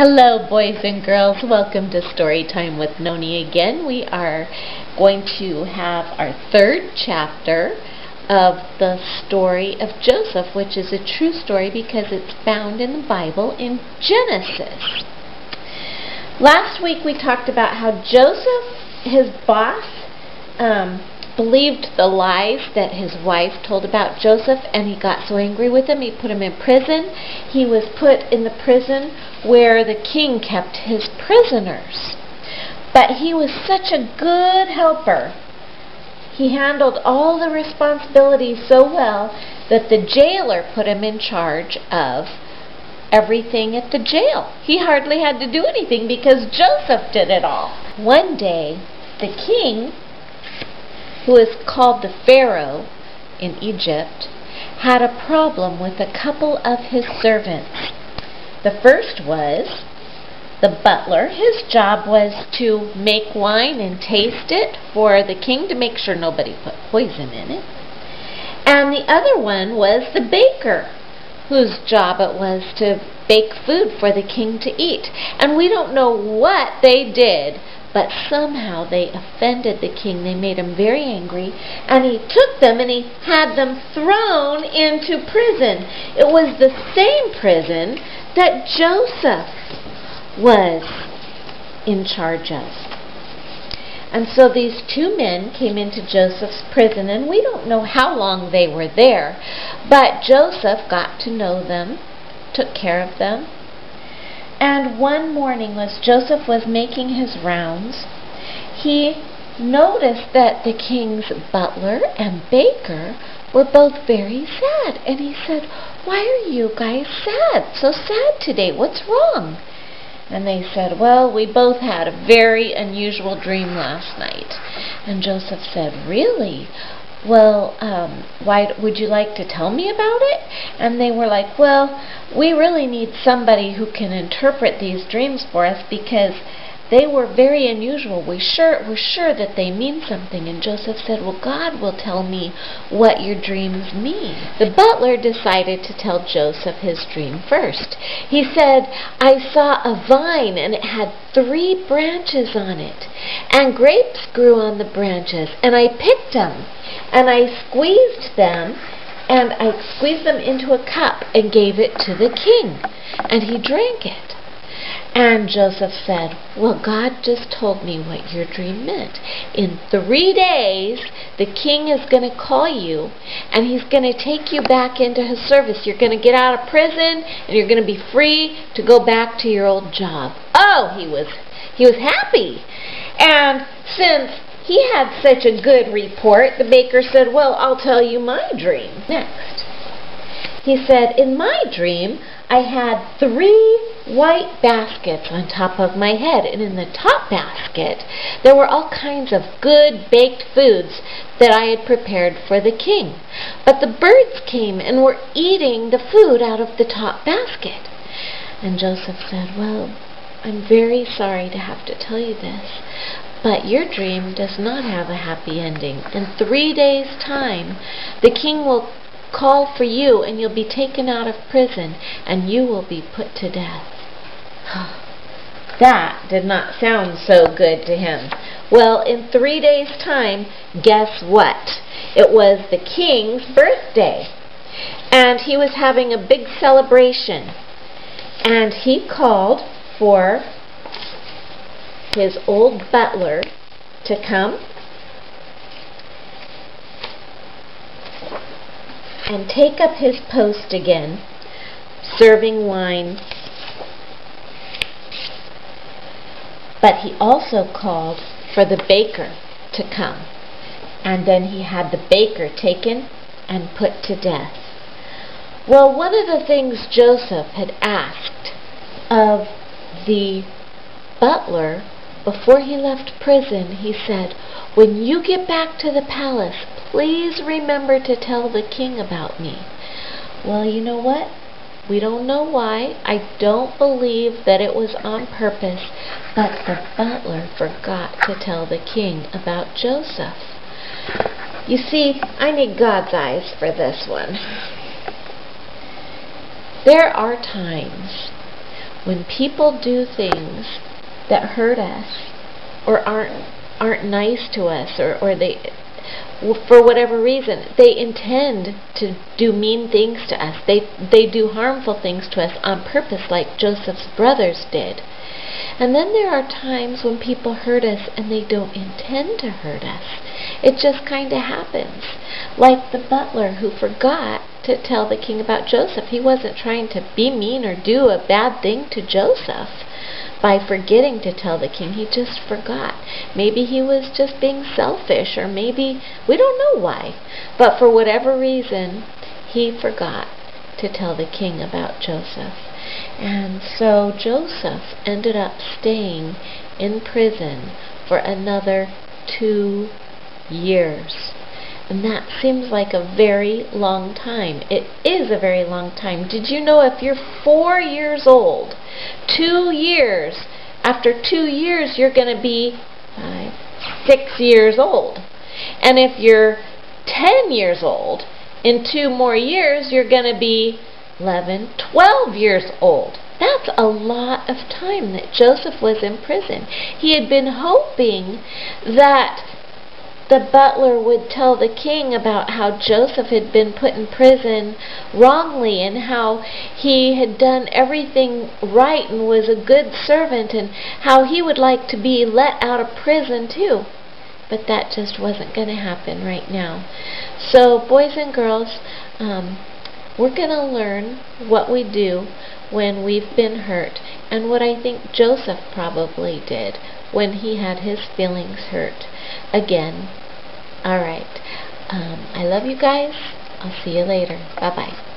Hello, boys and girls. Welcome to Storytime with Nonie again. We are going to have our third chapter of the story of Joseph, which is a true story because it's found in the Bible in Genesis. Last week we talked about how Joseph, his boss, believed the lies that his wife told about Joseph, and he got so angry with him he put him in prison. He was put in the prison where the king kept his prisoners. But he was such a good helper. He handled all the responsibilities so well that the jailer put him in charge of everything at the jail. He hardly had to do anything because Joseph did it all. One day, the king, who is called the Pharaoh in Egypt, had a problem with a couple of his servants. The first was the butler. His job was to make wine and taste it for the king to make sure nobody put poison in it. And the other one was the baker, whose job it was to bake food for the king to eat. And we don't know what they did, but somehow they offended the king. They made him very angry, and he took them and he had them thrown into prison. It was the same prison that Joseph was in charge of. And so these two men came into Joseph's prison, and we don't know how long they were there, but Joseph got to know them, took care of them. And one morning, as Joseph was making his rounds, he noticed that the king's butler and baker were both very sad. And he said, "Why are you guys sad? So sad today? What's wrong?" And they said, "Well, we both had a very unusual dream last night." And Joseph said, "Really? Well, why would you like to tell me about it?" And they were like, "Well, we really need somebody who can interpret these dreams for us because they were very unusual. We're sure that they mean something." And Joseph said, "Well, God will tell me what your dreams mean." The butler decided to tell Joseph his dream first. He said, "I saw a vine and it had 3 branches on it, and grapes grew on the branches, and I picked them and I squeezed them, and I squeezed them into a cup and gave it to the king, and he drank it." And Joseph said, "Well, God just told me what your dream meant. In 3 days, the king is going to call you, and he's going to take you back into his service. You're going to get out of prison, and you're going to be free to go back to your old job." Oh, he was happy. And since he had such a good report, the baker said, "Well, I'll tell you my dream next." He said, "In my dream, I had 3 white baskets on top of my head, and in the top basket there were all kinds of good baked foods that I had prepared for the king. But the birds came and were eating the food out of the top basket." And Joseph said, "Well, I'm very sorry to have to tell you this, but your dream does not have a happy ending. In 3 days' time, the king will call for you, and you'll be taken out of prison, and you will be put to death." That did not sound so good to him. Well, in 3 days' time, guess what? It was the king's birthday, and he was having a big celebration. And he called for his old butler to come and take up his post again, serving wine. But he also called for the baker to come, and then he had the baker taken and put to death. Well, one of the things Joseph had asked of the butler before he left prison, he said, "When you get back to the palace, please remember to tell the king about me." Well, you know what? We don't know why. I don't believe that it was on purpose, but the butler forgot to tell the king about Joseph. You see, I need God's eyes for this one. There are times when people do things that hurt us or aren't nice to us, or they, for whatever reason, they intend to do mean things to us. They do harmful things to us on purpose, like Joseph's brothers did. And then there are times when people hurt us and they don't intend to hurt us. It just kind of happens. Like the butler who forgot to tell the king about Joseph. He wasn't trying to be mean or do a bad thing to Joseph by forgetting to tell the king. He just forgot. Maybe he was just being selfish, or maybe, we don't know why. But for whatever reason, he forgot to tell the king about Joseph. And so Joseph ended up staying in prison for another 2 years. And that seems like a very long time. It is a very long time. Did you know if you're 4 years old, 2 years, after 2 years you're going to be 6 years old. And if you're 10 years old, in 2 more years you're going to be 11, 12 years old. That's a lot of time that Joseph was in prison. He had been hoping that the butler would tell the king about how Joseph had been put in prison wrongly, and how he had done everything right and was a good servant, and how he would like to be let out of prison too. But that just wasn't going to happen right now. So boys and girls, we're going to learn what we do when we've been hurt, and what I think Joseph probably did when he had his feelings hurt again. Alright, I love you guys. I'll see you later. Bye-bye.